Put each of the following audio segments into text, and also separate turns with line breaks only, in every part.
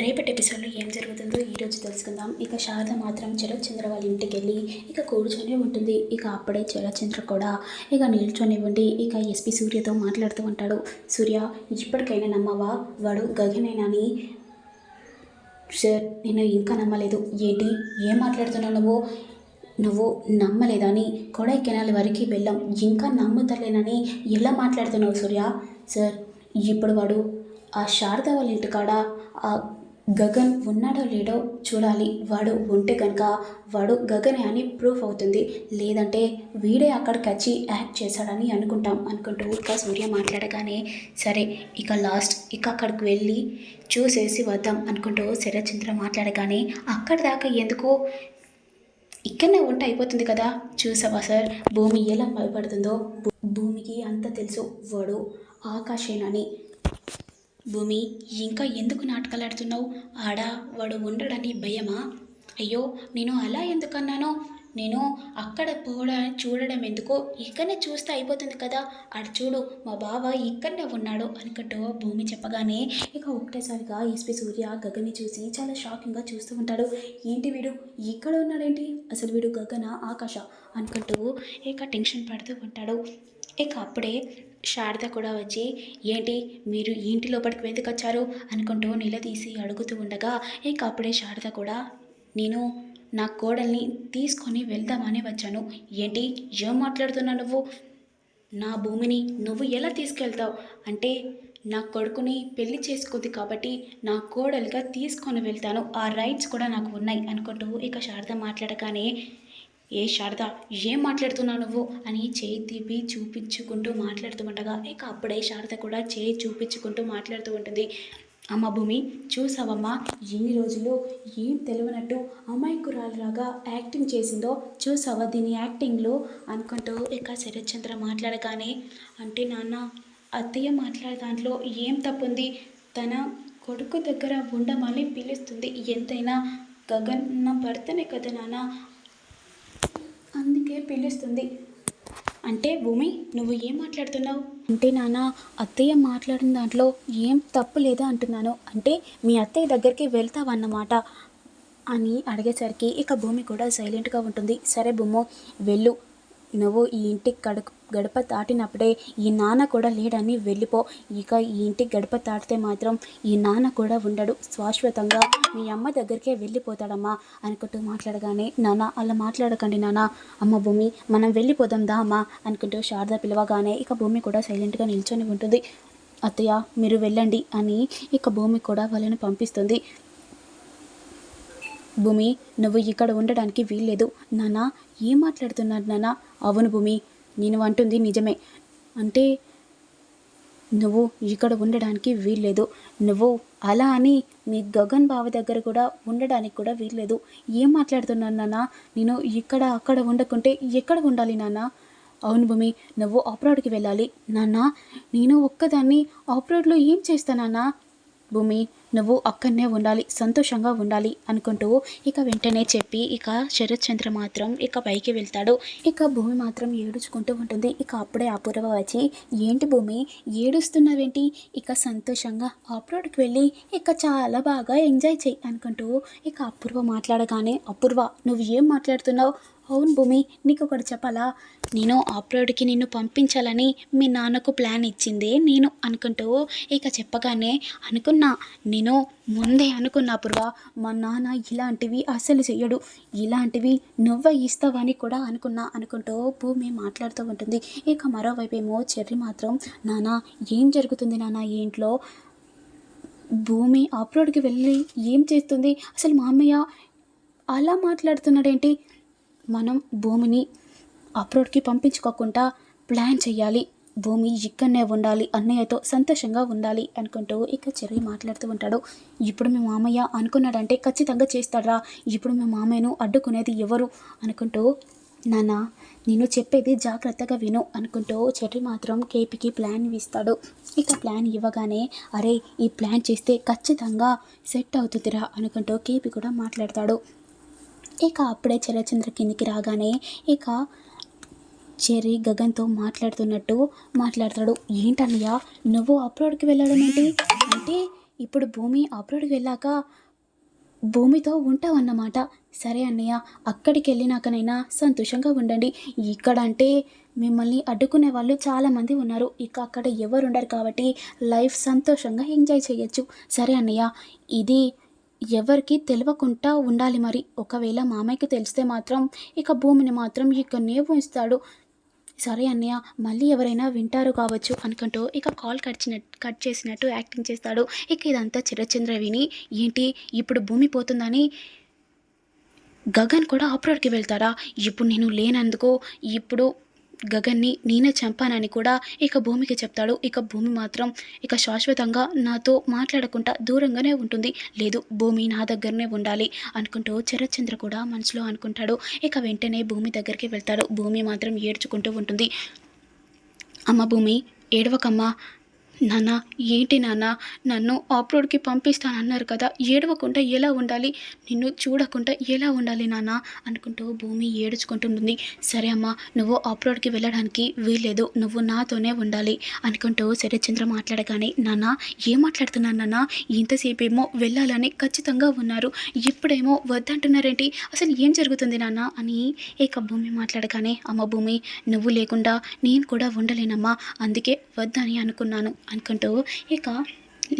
రేపటి ఎపిసోడ్లో ఏం జరుగుతుందో ఈరోజు తెలుసుకుందాం. ఇక శారద మాత్రం చరత్చంద్ర వాళ్ళ ఇంటికి వెళ్ళి ఇక కూర్చొని ఉంటుంది. ఇక అప్పుడే చరత్చంద్ర కూడా ఇక నిల్చొని ఉండి ఇక ఎస్పీ సూర్యతో మాట్లాడుతూ ఉంటాడు. సూర్య, ఇప్పటికైనా నమ్మవా? వాడు గగనేనా అని. సార్, నేను ఇంకా నమ్మలేదు. ఏంటి, ఏం మాట్లాడుతున్నావు నువ్వు నమ్మలేదని కొడైకెనాల్ వరకు వెళ్ళాం, ఇంకా నమ్ముతలేనని ఎలా మాట్లాడుతున్నావు సూర్య? సార్, ఇప్పుడు వాడు ఆ శారద వాళ్ళ ఇంటికాడ ఆ గగన్ ఉన్నాడో లేడో చూడాలి. వాడు ఉంటే కనుక వాడు గగనే అని ప్రూఫ్ అవుతుంది, లేదంటే వీడే అక్కడికి వచ్చి యాక్ట్ చేశాడని అనుకుంటూ ఇక సూర్య మాట్లాడగానే సరే ఇక లాస్ట్ ఇక అక్కడికి వెళ్ళి చూసేసి వద్దాం అనుకుంటూ శరత్చంద్ర మాట్లాడగానే అక్కడి దాకా ఎందుకు, ఇక్కడనే ఉంటే అయిపోతుంది కదా. చూసావా సార్, భూమి ఎలా భయపడుతుందో. భూమికి అంత తెలుసు వాడు ఆకాశేనని. భూమి, ఇంకా ఎందుకు నాటకాలు ఆడుతున్నావు? వాడు ఉండడని భయమా? అయ్యో, నేను అలా ఎందుకన్నానో. నేను అక్కడ చూడడం ఎందుకు, ఇక్కడనే చూస్తే అయిపోతుంది కదా. చూడు, మా బావ ఇక్కడనే ఉన్నాడు అనుకుంటూ భూమి చెప్పగానే ఇక ఒకటేసారిగా ఎస్పీ సూర్య గగన్ని చూసి చాలా షాకింగ్గా చూస్తూ ఉంటాడు. ఏంటి వీడు ఇక్కడ ఉన్నాడేంటి, అసలు వీడు గగన ఆకాశ అనుకుంటూ ఇక టెన్షన్ పడుతూ ఉంటాడు. ఇక అప్పుడే శారద కూడా వచ్చి ఏంటి మీరు ఇంటి లోపలికి ఎందుకు వచ్చారు అనుకుంటూ నిలదీసి అడుగుతూ ఉండగా ఇక అప్పుడే శారద కూడా నేను నా కోడల్ని తీసుకొని వెళ్దామని వచ్చాను. ఏంటి, ఏం మాట్లాడుతున్నావు నువ్వు? నా భూమిని నువ్వు ఎలా తీసుకెళ్తావు అంటే నా కొడుకుని పెళ్లి చేసుకుంది కాబట్టి నా కోడలుగా తీసుకొని వెళ్తాను, ఆ రైట్స్ కూడా నాకు ఉన్నాయి అనుకుంటూ ఇక శారద మాట్లాడగానే ఏ శారద, ఏం మాట్లాడుతున్నావు నువ్వు అని చేయి తీపి చూపించుకుంటూ మాట్లాడుతూ ఉండగా ఇక అప్పుడే శారద కూడా చేయి చూపించుకుంటూ మాట్లాడుతూ ఉంటుంది. అమ్మ భూమి, చూసావమ్మా ఎన్ని రోజులు ఏం తెలియనట్టు అమాయకురాలులాగా యాక్టింగ్ చేసిందో, చూసావా దీని యాక్టింగ్లో అనుకుంటూ ఇక శరత్చంద్ర మాట్లాడగానే అంటే నాన్న, అత్తయ్య మాట్లాడే దాంట్లో ఏం తప్పుంది? తన కొడుకు దగ్గర ఉండమని పిలుస్తుంది, ఎంతైనా గగన్ నా భర్తనే కదా నాన్న, అందుకే పిలుస్తుంది. అంటే భూమి, నువ్వు ఏం మాట్లాడుతున్నావు? అంటే నాన్న, అత్తయ్య మాట్లాడిన దాంట్లో ఏం తప్పు లేదా అంటున్నాను. అంటే మీ అత్తయ్య దగ్గరికి వెళ్తావన్నమాట అని అడిగేసరికి ఇక భూమి కూడా సైలెంట్గా ఉంటుంది. సరే భూము, వెళ్ళు, నువ్వు ఈ ఇంటికి గడప దాటినప్పుడే ఈ నాన్న కూడా లేడని వెళ్ళిపో. ఇక ఈ ఇంటికి గడప దాటితే మాత్రం ఈ నాన్న కూడా ఉండడు, శాశ్వతంగా మీ అమ్మ దగ్గరికే వెళ్ళిపోతాడమ్మా అనుకుంటూ మాట్లాడగానే నాన్న అలా మాట్లాడకండి నాన్న, అమ్మ భూమి మనం వెళ్ళిపోదాం దా అమ్మా అనుకుంటూ శారద పిలవగానే ఇక భూమి కూడా సైలెంట్గా నిల్చొని ఉంటుంది. అత్తయ్య మీరు వెళ్ళండి అని ఇక భూమి కూడా వాళ్ళని పంపిస్తుంది. భూమి, నువ్వు ఇక్కడ ఉండడానికి వీల్లేదు. నాన్న ఏం మాట్లాడుతున్నాడు నాన్న? అవును భూమి, నేను అంటుంది నిజమే. అంటే నువ్వు ఇక్కడ ఉండడానికి వీల్లేదు. నువ్వు అలా అని మీ గగన్ బావ దగ్గర కూడా ఉండడానికి కూడా వీల్లేదు. ఏం మాట్లాడుతున్నాను నాన్న? నేను ఇక్కడ అక్కడ ఉండకుంటే ఎక్కడ ఉండాలి నాన్న? అవును భూమి, నువ్వు ఆఫ్రోడ్కి వెళ్ళాలి. నాన్న, నేను ఒక్కదాన్ని ఆఫ్రోడ్లో ఏం చేస్తానన్నా? భూమి, నువ్వు అక్కడనే ఉండాలి, సంతోషంగా ఉండాలి అనుకుంటూ ఇక వెంటనే చెప్పి ఇక శరత్చంద్ర మాత్రం ఇక పైకి వెళ్తాడు. ఇక భూమి మాత్రం ఏడుచుకుంటూ ఉంటుంది. ఇక అప్పుడే అపూర్వ వచ్చి ఏంటి భూమి ఏడుస్తున్నావేంటి, ఇక సంతోషంగా అప్రోడ్కి వెళ్ళి ఇక చాలా బాగా ఎంజాయ్ చెయ్యి అనుకుంటూ ఇక అపూర్వ మాట్లాడగానే అపూర్వ, నువ్వు ఏం మాట్లాడుతున్నావు? అవును భూమి, నీకు ఒకటి చెప్పాలా, నేను అప్రోడ్కి నిన్ను పంపించాలని మీ నాన్నకు ప్లాన్ ఇచ్చిందే నేను అనుకుంటూ ఇక చెప్పగానే అనుకున్నా, నేను ముందే అనుకున్నా అపూర్వ, మా నాన్న ఇలాంటివి అస్సలు చెయ్యడు, ఇలాంటివి నువ్వే ఇస్తావని కూడా అనుకుంటూ భూమి మాట్లాడుతూ ఉంటుంది. ఇక మరోవైపు ఏమో చెర్రి మాత్రం నాన్న ఏం జరుగుతుంది నాన్న ఈ ఇంట్లో? భూమి అప్రోడ్కి వెళ్ళి ఏం చేస్తుంది? అసలు మా అమ్మయ్య అలా మాట్లాడుతున్నాడేంటి? మనం భూమిని అప్రోడ్కి పంపించుకోకుండా ప్లాన్ చేయాలి, భూమి ఇక్కడనే ఉండాలి, అన్నయ్యతో సంతోషంగా ఉండాలి అనుకుంటూ ఇక చెర్రి మాట్లాడుతూ ఉంటాడు. ఇప్పుడు మీ మామయ్య అనుకున్నాడంటే ఖచ్చితంగా చేస్తాడ్రా, ఇప్పుడు మీ మామయ్యను అడ్డుకునేది ఎవరు అనుకుంటూ నాన్న నేను చెప్పేది జాగ్రత్తగా విను అనుకుంటూ చెర్రి మాత్రం కేపీకి ప్లాన్ ఇస్తాడు. ఇక ప్లాన్ ఇవ్వగానే అరే ఈ ప్లాన్ చేస్తే ఖచ్చితంగా సెట్ అవుతుందిరా అనుకుంటూ కేపీ కూడా మాట్లాడతాడు. ఇక అప్పుడే చరచంద్ర కిందికి రాగానే ఇక చెర్రి గగన్తో మాట్లాడుతాడు. ఏంటన్నయ్య నువ్వు అప్రోడ్కి వెళ్ళడం ఏంటి? అంటే ఇప్పుడు భూమి అబ్రాడ్కి వెళ్ళాక భూమితో ఉంటావన్నమాట. సరే అన్నయ్య, అక్కడికి వెళ్ళినాకనైనా సంతోషంగా ఉండండి. ఇక్కడ అంటే మిమ్మల్ని అడ్డుకునే వాళ్ళు చాలామంది ఉన్నారు. ఇక అక్కడ ఎవరు ఉండరు కాబట్టి లైఫ్ సంతోషంగా ఎంజాయ్ చేయొచ్చు. సరే అన్నయ్య, ఇది ఎవరికి తెలియకుండా ఉండాలి మరి. ఒకవేళ మామయ్యకి తెలిస్తే మాత్రం ఇక భూమిని మాత్రం ఇక్కడనే ఉంచుతాడు. సరే అన్నయ్య, మళ్ళీ ఎవరైనా వింటారు కావచ్చు అనుకుంటూ ఇక కాల్ కట్ చేసినట్టు యాక్టింగ్ చేస్తాడు. ఇక ఇదంతా చిరచంద్ర విని, ఏంటి ఇప్పుడు భూమి పోతుందని గగన్ కూడా అప్రోడ్కి వెళ్తారా? ఇప్పుడు నేను లేనందుకు ఇప్పుడు గగన్ని నేనే చంపానని కూడా ఇక భూమికి చెప్తాడు. ఇక భూమి మాత్రం ఇక శాశ్వతంగా నాతో మాట్లాడకుండా దూరంగానే ఉంటుంది. లేదు, భూమి నా దగ్గరనే ఉండాలి అనుకుంటూ శరత్చంద్ర కూడా మనసులో అనుకుంటాడు. ఇక వెంటనే భూమి దగ్గరికి వెళ్తాడు. భూమి మాత్రం ఏడ్చుకుంటూ ఉంటుంది. అమ్మ భూమి, ఏడవకమ్మా. నాన్న, ఏంటి నాన్న, నన్ను అప్రోడ్కి పంపిస్తానన్నారు కదా, ఏడవకుండా ఎలా ఉండాలి, నిన్ను చూడకుండా ఎలా ఉండాలి నాన్న అనుకుంటూ భూమి ఏడుచుకుంటుంటుంది. సరే అమ్మా, నువ్వు అప్రోడ్కి వెళ్ళడానికి వీల్లేదు, నువ్వు నాతోనే ఉండాలి అనుకుంటూ శరత్చంద్ర మాట్లాడగానే, నాన్న ఏం మాట్లాడుతున్నాను నాన్న, ఇంతసేపు ఏమో వెళ్ళాలని ఖచ్చితంగా ఉన్నారు, ఇప్పుడేమో వద్దంటున్నారేంటి, అసలు ఏం జరుగుతుంది నాన్న అని ఇక భూమి మాట్లాడగానే, అమ్మ భూమి, నువ్వు లేకుండా నేను కూడా ఉండలేనమ్మా, అందుకే వద్దని అనుకున్నాను అనుకుంటూ ఇక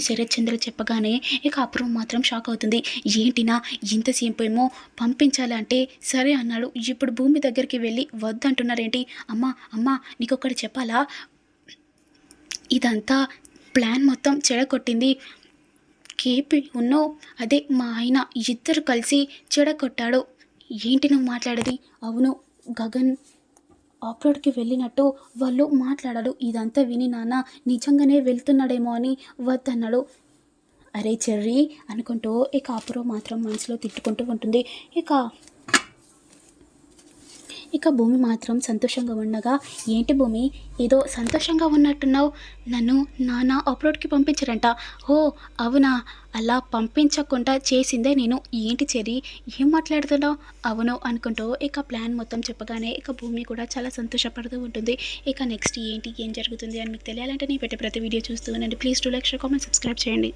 శరత్చంద్ర చెప్పగానే ఇక అపూర్వ మాత్రం షాక్ అవుతుంది. ఏంటినా ఇంతసేపు ఏమో పంపించాలి అంటే సరే అన్నాడు, ఇప్పుడు భూమి దగ్గరికి వెళ్ళి వద్దంటున్నారేంటి? అమ్మా అమ్మా, నీకొక్కటి చెప్పాలా, ఇదంతా ప్లాన్ మొత్తం చెడగొట్టింది కేపీ ఉన్నో అదే మా ఆయన, ఇద్దరు కలిసి చెడగొట్టాడు. ఏంటి నువ్వు మాట్లాడేది? అవును, గగన్ అప్రోడ్కి వెళ్ళినట్టు వాళ్ళు మాట్లాడాడు. ఇదంతా విని నాన్న నిజంగానే వెళ్తున్నాడేమో అని వద్దన్నాడు. అరే చెర్రీ అనుకుంటూ ఇక అపూర్వ మాత్రం మనసులో తిట్టుకుంటూ ఉంటుంది. ఇక భూమి మాత్రం సంతోషంగా ఉండగా, ఏంటి భూమి ఏదో సంతోషంగా ఉన్నట్టున్నావు, నన్ను నాన్న అప్రోడ్కి పంపించారంట. ఓ అవునా, అలా పంపించకుండా చేసిందే నేను. ఏంటి చెర్రీ ఏం మాట్లాడుతున్నావు? అవును అనుకుంటూ ఇక ప్లాన్ మొత్తం చెప్పగానే ఇక భూమి కూడా చాలా సంతోషపడుతూ ఉంటుంది. ఇక నెక్స్ట్ ఏంటి ఏం జరుగుతుంది అని మీకు తెలియాలంటే నేను పెట్టే ప్రతి వీడియో చూస్తూ ఉండండి. Please do like, share, comment, subscribe చేయండి.